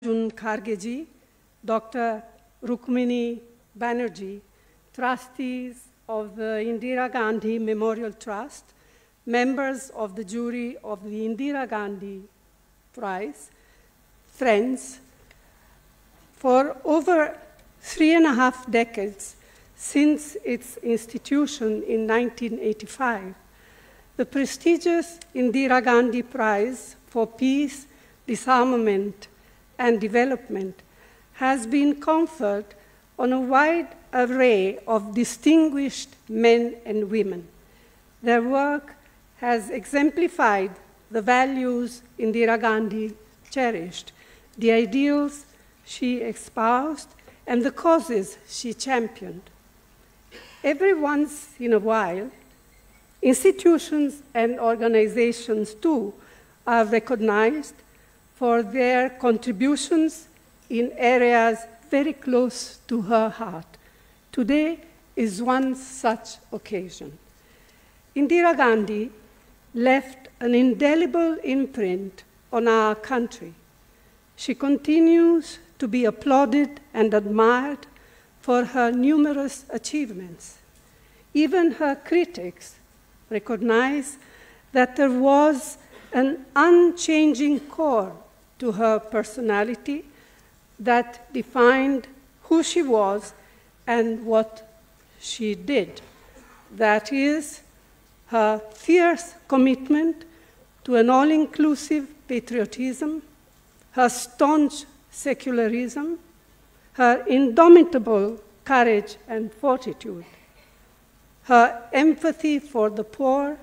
Jun Khargeji, Dr. Rukmini Banerjee, trustees of the Indira Gandhi Memorial Trust, members of the jury of the Indira Gandhi Prize, friends. For over 3.5 decades since its institution in 1985, the prestigious Indira Gandhi Prize for Peace, Disarmament, and Development has been conferred on a wide array of distinguished men and women. Their work has exemplified the values Indira Gandhi cherished, the ideals she espoused, and the causes she championed. Every once in a while, institutions and organizations, too, are recognized for their contributions in areas very close to her heart. Today is one such occasion. Indira Gandhi left an indelible imprint on our country. She continues to be applauded and admired for her numerous achievements. Even her critics recognize that there was an unchanging core to her personality that defined who she was and what she did. That is, her fierce commitment to an all-inclusive patriotism, her staunch secularism, her indomitable courage and fortitude, her empathy for the poor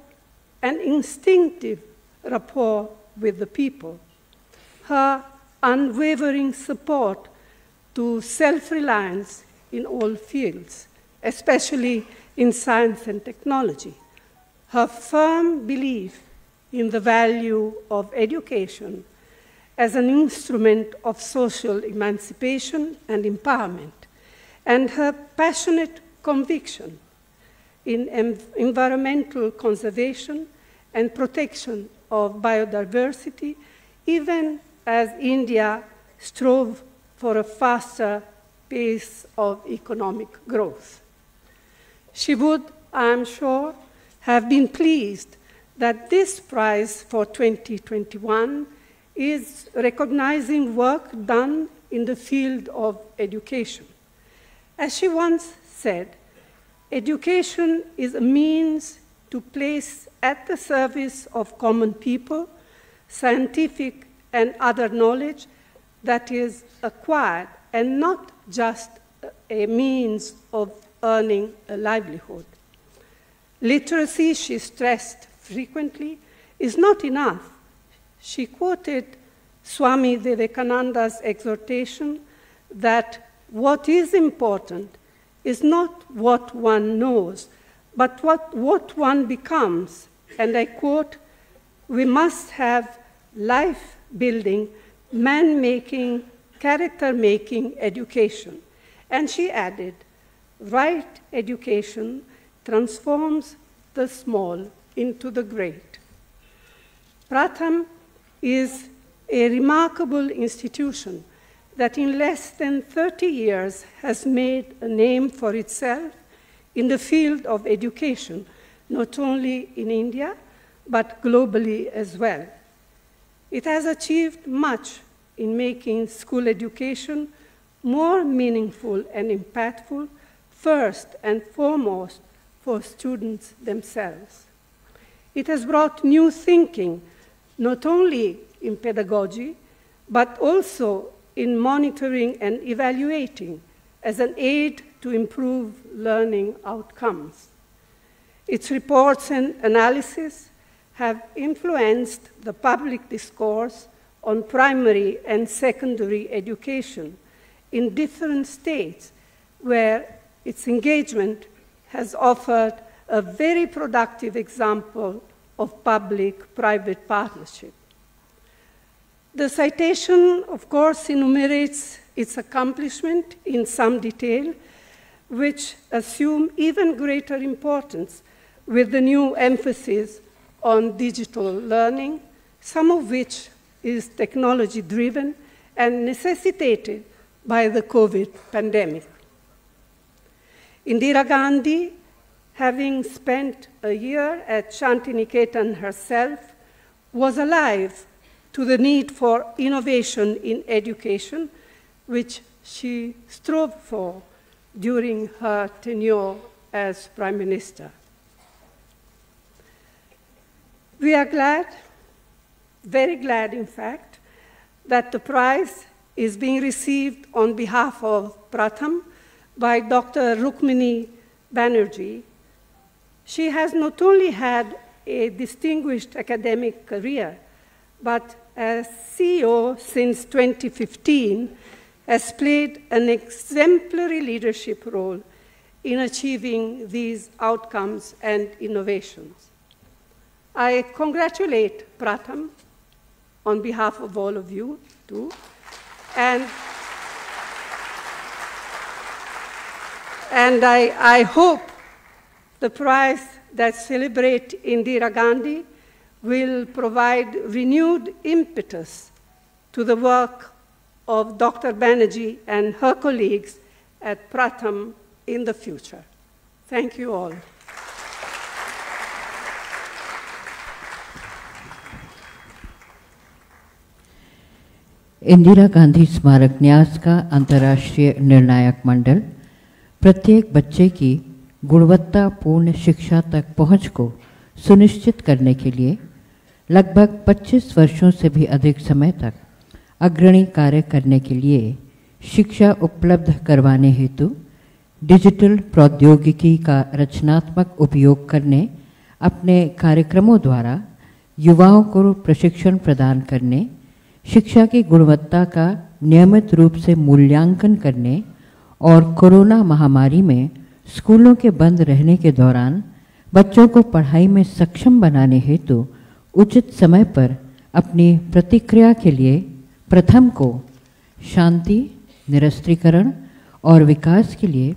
and instinctive rapport with the people, her unwavering support to self-reliance in all fields, especially in science and technology, her firm belief in the value of education as an instrument of social emancipation and empowerment, and her passionate conviction in environmental conservation and protection of biodiversity, even as India strove for a faster pace of economic growth. She would, I am sure, have been pleased that this prize for 2021 is recognizing work done in the field of education. As she once said, education is a means to place at the service of common people scientific and other knowledge that is acquired and not just a means of earning a livelihood. Literacy, she stressed frequently, is not enough. She quoted Swami Vivekananda's exhortation that what is important is not what one knows, but what one becomes. And I quote, "We must have life-building, man-making, character-making education." And she added, "Right education transforms the small into the great." Pratham is a remarkable institution that in less than 30 years has made a name for itself in the field of education, not only in India, but globally as well. It has achieved much in making school education more meaningful and impactful, first and foremost for students themselves. It has brought new thinking, not only in pedagogy, but also in monitoring and evaluating as an aid to improve learning outcomes. Its reports and analysis have influenced the public discourse on primary and secondary education in different states, where its engagement has offered a very productive example of public-private partnership. The citation, of course, enumerates its accomplishment in some detail, which assume even greater importance with the new emphasis on digital learning, some of which is technology-driven and necessitated by the COVID pandemic. Indira Gandhi, having spent a year at Shantiniketan herself, was alive to the need for innovation in education, which she strove for during her tenure as Prime Minister. We are glad, very glad in fact, that the prize is being received on behalf of Pratham by Dr. Rukmini Banerjee. She has not only had a distinguished academic career, but as CEO since 2015, has played an exemplary leadership role in achieving these outcomes and innovations. I congratulate Pratham on behalf of all of you, too, and I hope the prize that celebrates Indira Gandhi will provide renewed impetus to the work of Dr. Banerjee and her colleagues at Pratham in the future. Thank you all. Indira Gandhi स्मारक न्यास का अंतर्राष्ट्रीय निर्णायक मंडल प्रत्येक बच्चे की गुणवत्तापूर्ण शिक्षा तक पहुंच को सुनिश्चित करने के लिए लगभग 25 वर्षों से भी अधिक समय तक अग्रणी कार्य करने के लिए शिक्षा उपलब्ध करवाने हेतु डिजिटल प्रौद्योगिकी का रचनात्मक उपयोग करने, अपने कार्यक्रमों द्वारा युवाओं को प्रशिक्षण प्रदान करने, शिक्षा की गुणवत्ता का नियमित रूप से मूल्यांकन करने और कोरोना महामारी में स्कूलों के बंद रहने के दौरान बच्चों को पढ़ाई में सक्षम बनाने हेतु उचित समय पर अपनी प्रतिक्रिया के लिए प्रथम को शांति, निरस्त्रीकरण और विकास के लिए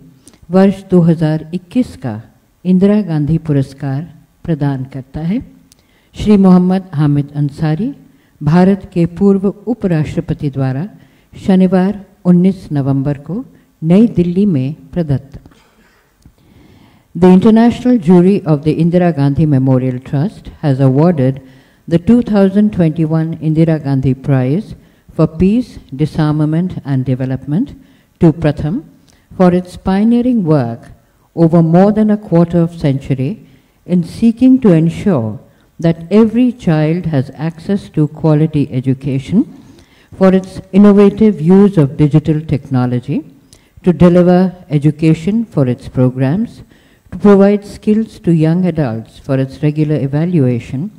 वर्ष 2021 का इंदिरा गांधी पुरस्कार प्रदान करता है। श्री मोहम्मद हामिद अंसारी, भारत के पूर्व उपराष्ट्रपति द्वारा शनिवार 19 नवंबर को नई दिल्ली में प्रदत्त। The International Jury of the Indira Gandhi Memorial Trust has awarded the 2021 Indira Gandhi Prize for Peace, Disarmament and Development to Pratham for its pioneering work over more than a quarter of century in seeking to ensure that every child has access to quality education, for its innovative use of digital technology, to deliver education for its programs, to provide skills to young adults for its regular evaluation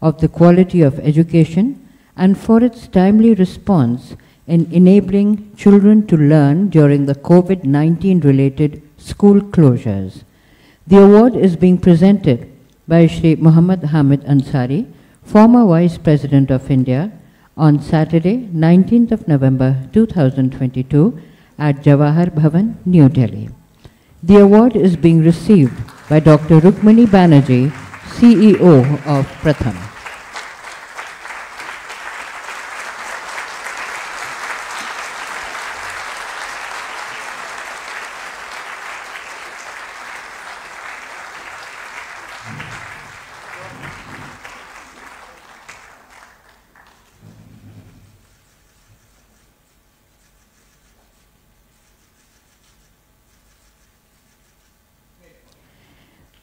of the quality of education, and for its timely response in enabling children to learn during the COVID-19 related school closures. The award is being presented by Shri Muhammad Hamid Ansari, former Vice President of India, on Saturday, 19th of November 2022 at Jawahar Bhavan, New Delhi. The award is being received by Dr. Rukmini Banerjee, CEO of Pratham.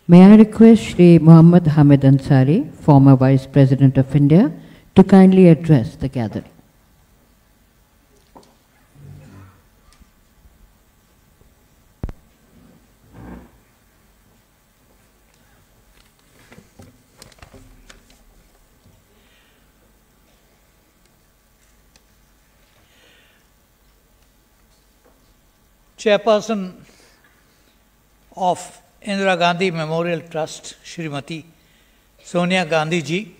May I request Shri Muhammad Hamid Ansari, former Vice President of India, to kindly address the gathering. Chairperson of Indira Gandhi Memorial Trust, Srimati Sonia Gandhi ji,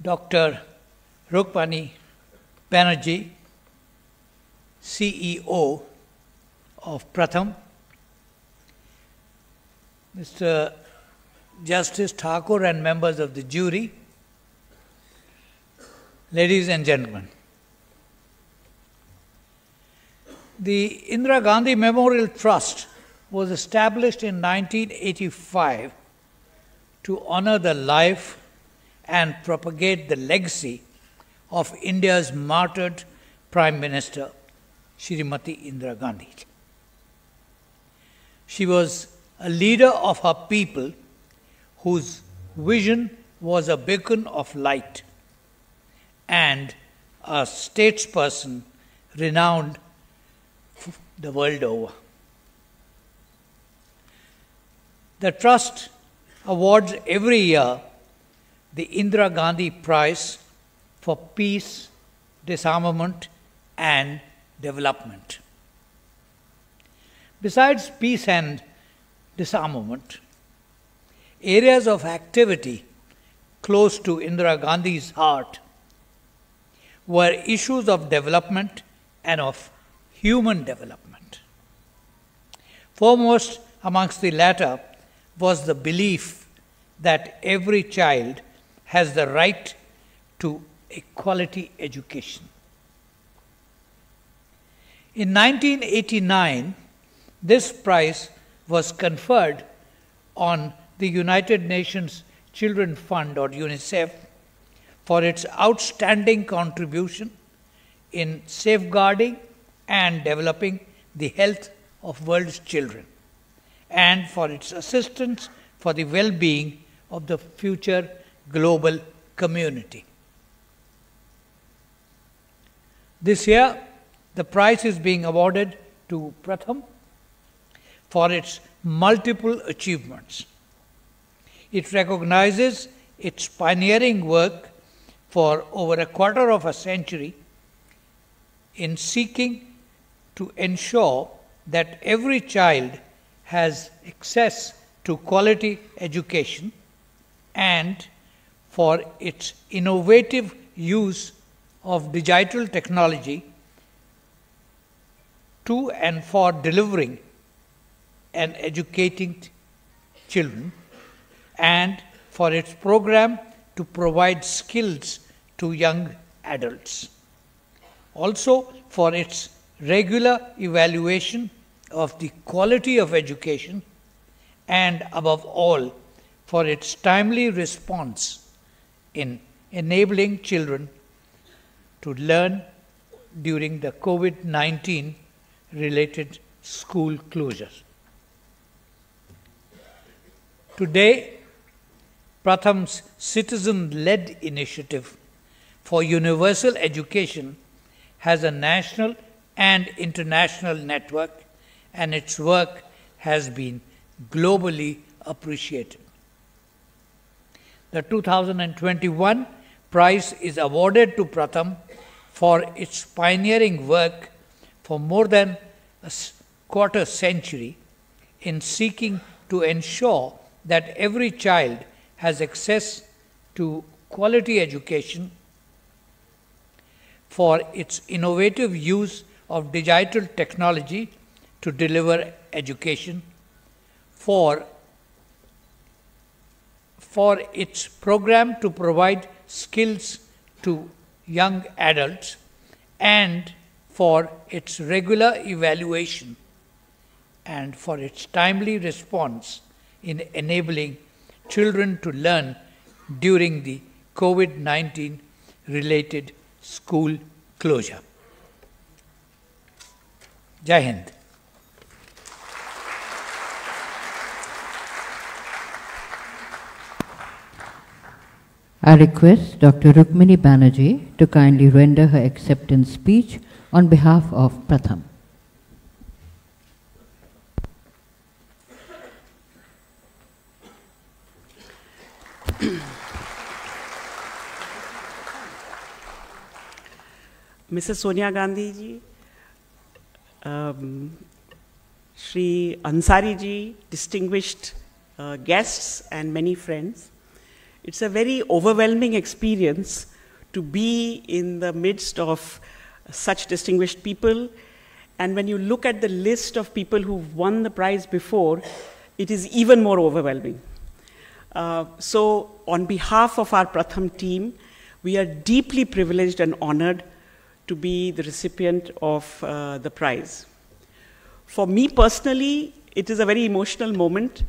Dr. Rukmini Banerjee, CEO of Pratham, Mr. Justice Thakur and members of the jury, ladies and gentlemen, the Indira Gandhi Memorial Trust was established in 1985 to honor the life and propagate the legacy of India's martyred Prime Minister, Shrimati Indira Gandhi. She was a leader of her people whose vision was a beacon of light and a statesperson renowned the world over. The Trust awards every year the Indira Gandhi Prize for Peace, Disarmament and Development. Besides peace and disarmament, areas of activity close to Indira Gandhi's heart were issues of development and of human development. Foremost amongst the latter was the belief that every child has the right to a quality education. In 1989, this prize was conferred on the United Nations Children Fund, or UNICEF, for its outstanding contribution in safeguarding and developing the health of world's children, and for its assistance for the well-being of the future global community. This year, the prize is being awarded to Pratham for its multiple achievements. It recognizes its pioneering work for over a quarter of a century in seeking to ensure that every child has access to quality education, and for its innovative use of digital technology to and for delivering and educating children, and for its program to provide skills to young adults. Also for its regular evaluation of the quality of education, and above all for its timely response in enabling children to learn during the COVID-19 related school closures. Today, Pratham's citizen-led initiative for universal education has a national and international network, and its work has been globally appreciated. The 2021 prize is awarded to Pratham for its pioneering work for more than a quarter century in seeking to ensure that every child has access to quality education, for its innovative use of digital technology to deliver education, for its program to provide skills to young adults, and for its regular evaluation, and for its timely response in enabling children to learn during the COVID-19 related school closure. Jai Hind. I request Dr. Rukmini Banerjee to kindly render her acceptance speech on behalf of Pratham. Mrs. Sonia Gandhi ji, Shri Ansari ji, distinguished guests and many friends, it's a very overwhelming experience to be in the midst of such distinguished people. And when you look at the list of people who've won the prize before, it is even more overwhelming. So on behalf of our Pratham team, We are deeply privileged and honored to be the recipient of the prize. For me personally, it is a very emotional moment.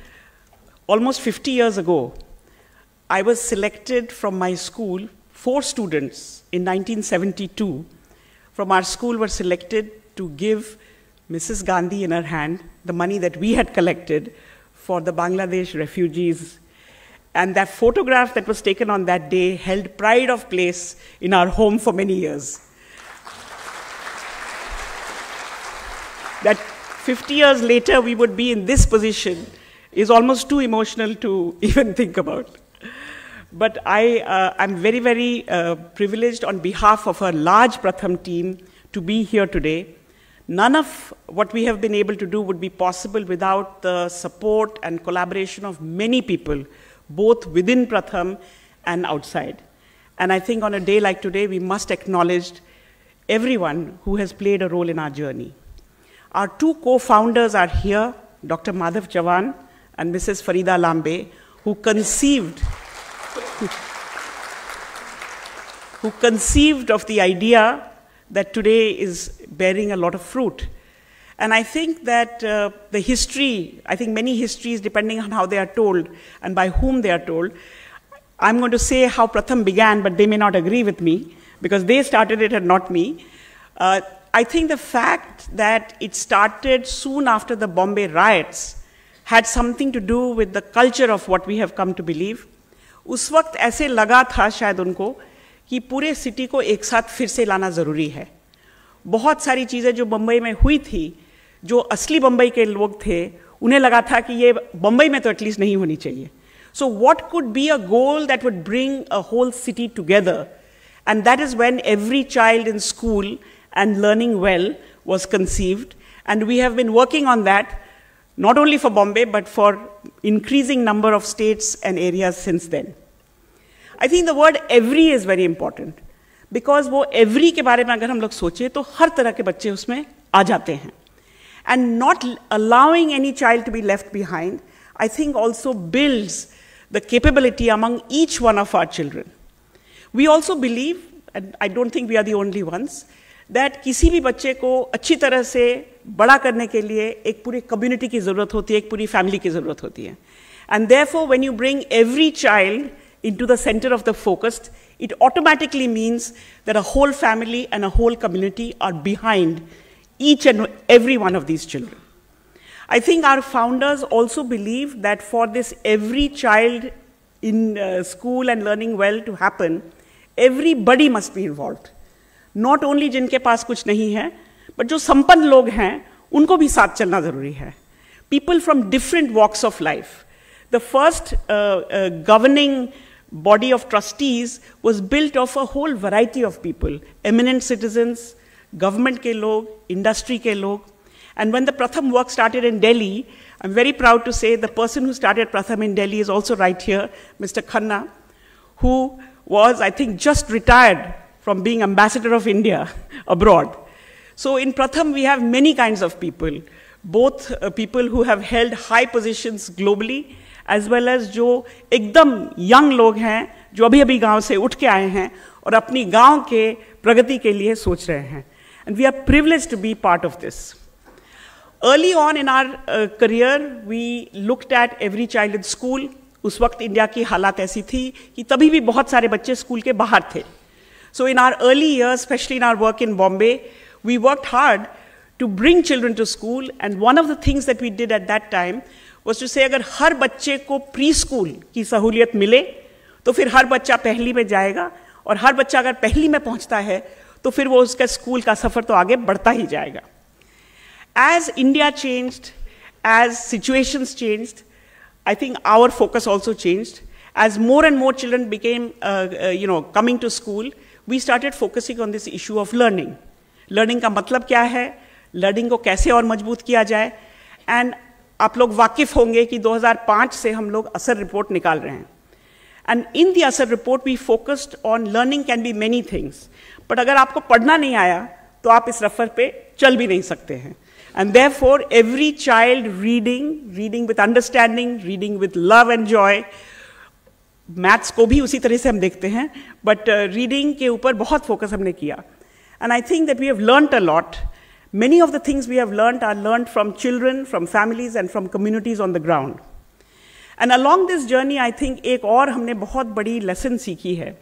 Almost 50 years ago, I was selected from my school. 4 students in 1972 from our school were selected to give Mrs. Gandhi in her hand the money that we had collected for the Bangladesh refugees. And that photograph that was taken on that day held pride of place in our home for many years. That 50 years later we would be in this position is almost too emotional to even think about. But I'm very, very privileged on behalf of our large Pratham team to be here today. None of what we have been able to do would be possible without the support and collaboration of many people, both within Pratham and outside. And I think on a day like today, we must acknowledge everyone who has played a role in our journey. Our 2 co-founders are here, Dr. Madhav Chavan and Mrs. Farida Lambe, who conceived of the idea that today is bearing a lot of fruit. And I think that the history, I think many histories, depending on how they are told and by whom they are told, I'm going to say how Pratham began, but they may not agree with me, because they started it and not me. I think the fact that it started soon after the Bombay riots had something to do with the culture of what we have come to believe. उस वक्त ऐसे लगा था शायद उनको कि पूरे city को एक साथ फिर से लाना ज़रूरी है. बहुत सारी चीज़ें जो बम्बई में हुई थी, जो असली बम्बई के लोग थे, उन्हें लगा था कि ये बम्बई में तो एटलीस्ट नहीं होनी चाहिए. So what could be a goal that would bring a whole city together? And that is when every child in school and learning well was conceived. And we have been working on that, not only for Bombay, but for increasing number of states and areas since then. I think the word every is very important, because वो every के बारे में अगर हम लोग सोचें तो हर तरह के बच्चे उसमें आ जाते हैं. And not allowing any child to be left behind, I think also builds the capability among each one of our children. We also believe, and I don't think we are the only ones, that किसी भी बच्चे को अच्छी तरह से बड़ा करने के लिए एक पूरी community की ज़रूरत होती है, एक पूरी family की ज़रूरत होती है. And therefore, when you bring every child into the center of the focus, it automatically means that a whole family and a whole community are behind each and every one of these children. I think our founders also believe that for this every child in school and learning well to happen, everybody must be involved. Not only जिनके पास कुछ नहीं है, but जो संपन्न लोग हैं, उनको भी साथ चलना ज़रूरी है. People from different walks of life. The first governing body of trustees was built of a whole variety of people, eminent citizens, government के लोग, industry के लोग. And when the Pratham work started in Delhi, I'm very proud to say the person who started Pratham in Delhi is also right here, Mr. Khanna, who was, I think, just retired from being ambassador of India abroad. So in Pratham, we have many kinds of people, both people who have held high positions globally, as well as जो एकदम young लोग हैं, जो अभी-अभी गांव से उठ के आए हैं और अपनी गांव के प्रगति के लिए सोच रहे हैं. And we are privileged to be part of this. Early on in our career, we looked at every child in school. उस वक्त इंडिया की हालात ऐसी थी कि तभी भी बहुत सारे बच्चे स्कूल के बाहर थे. So in our early years, especially in our work in Bombay, we worked hard to bring children to school. And one of the things that we did at that time was to say, अगर हर बच्चे को pre school की सहूलियत मिले, तो फिर हर बच्चा पहली में जाएगा, और हर बच्चा अगर पहली में पहुंचता है, तो फिर वो उसका स्कूल का सफर तो आगे बढ़ता ही जाएगा. As India changed, as situations changed, I think our focus also changed. As more and more children became, coming to school, we started focusing on this issue of learning. Learning का मतलब क्या है? Learning को कैसे और मजबूत किया जाए? And आप लोग वाकिफ होंगे कि 2005 से हम लोग असर रिपोर्ट निकाल रहे हैं. And in the असर report, we focused on learning can be many things. But अगर आपको पढ़ना नहीं आया, तो आप इस रफ्फर पे चल भी नहीं सकते हैं. And therefore, every child reading with understanding, reading with love and joy, maths को भी उसी तरह से हम देखते हैं, बट रीडिंग के ऊपर बहुत फोकस हमने किया. And I think that we have learnt a lot. Many of the things we have learnt are learnt from children, from families, and from communities on the ground. And along this journey, I think एक और हमने बहुत बड़ी lesson सीखी है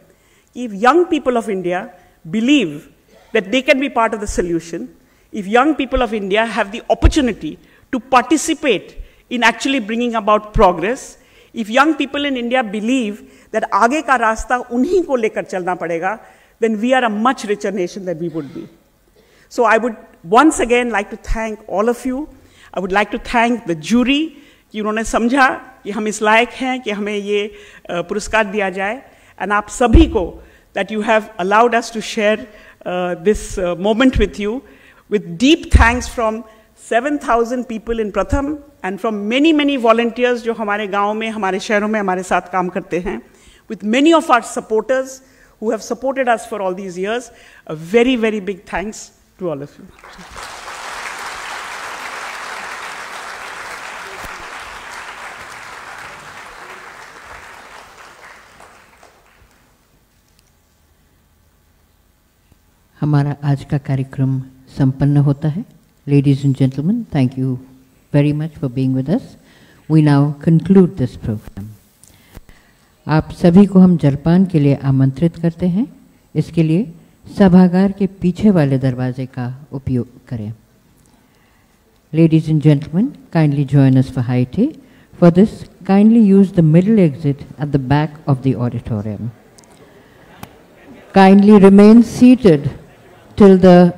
कि if young people of India believe that they can be part of the solution, if young people of India have the opportunity to participate in actually bringing about progress, if young people in India believe that आगे का रास्ता उन्हीं को लेकर चलना पड़ेगा, then we are a much richer nation than we would be. So I would once again like to thank all of you. I would like to thank the jury कि उन्होंने समझा कि हम इस लायक हैं कि हमें ये पुरस्कार दिया जाए. And आप सभी को that you have allowed us to share this moment with you, with deep thanks from 7,000 people in Pratham and from many, many volunteers जो हमारे गाँव में, हमारे शहरों में हमारे साथ काम करते हैं, with many of our supporters who have supported us for all these years. A very, very big thanks to all of you. हमारा आज का कार्यक्रम संपन्न होता है. Ladies and gentlemen, thank you very much for being with us. We now conclude this program. आप सभी को हम जलपान के लिए आमंत्रित करते हैं. इसके लिए सभागार के पीछे वाले दरवाजे का उपयोग करें. Ladies and gentlemen, kindly join us for high tea. For this, kindly use the middle exit at the back of the auditorium. Kindly remain seated till the